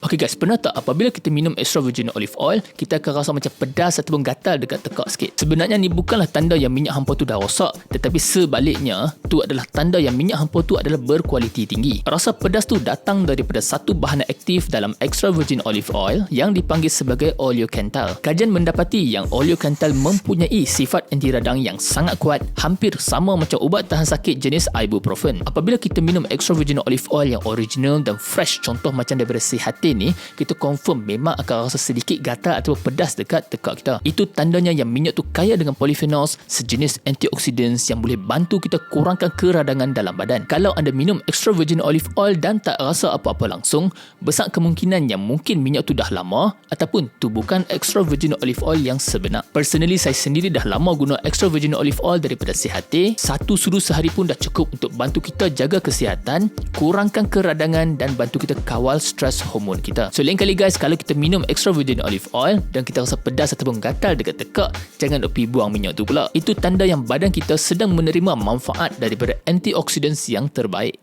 Okay guys, pernah tak apabila kita minum extra virgin olive oil, kita akan rasa macam pedas ataupun gatal dekat tekak sikit? Sebenarnya ni bukanlah tanda yang minyak hampa tu dah rosak, tetapi sebaliknya, tu adalah tanda yang minyak hampa tu adalah berkualiti tinggi. Rasa pedas tu datang daripada satu bahan aktif dalam extra virgin olive oil yang dipanggil sebagai oleocanthal. Kajian mendapati yang oleocanthal mempunyai sifat anti radang yang sangat kuat, hampir sama macam ubat tahan sakit jenis ibuprofen. Apabila kita minum extra virgin olive oil yang original dan fresh, contoh macam daripada Sihatin ni, kita confirm memang akan rasa sedikit gatal atau pedas dekat tekak kita. Itu tandanya yang minyak tu kaya dengan polyphenols, sejenis antioxidants yang boleh bantu kita kurangkan keradangan dalam badan. Kalau anda minum extra virgin olive oil dan tak rasa apa-apa langsung, besar kemungkinan yang mungkin minyak tu dah lama ataupun tu bukan extra virgin olive oil yang sebenar. Personally, saya sendiri dah lama guna extra virgin olive oil daripada Sihatin. Satu sudu sehari pun dah cukup untuk bantu kita jaga kesihatan, kurangkan keradangan dan bantu kita kawal stres hormon kita. So lain kali guys, kalau kita minum extra virgin olive oil dan kita rasa pedas ataupun gatal dekat tekak, jangan pergi buang minyak tu pula. Itu tanda yang badan kita sedang menerima manfaat daripada antioxidants yang terbaik.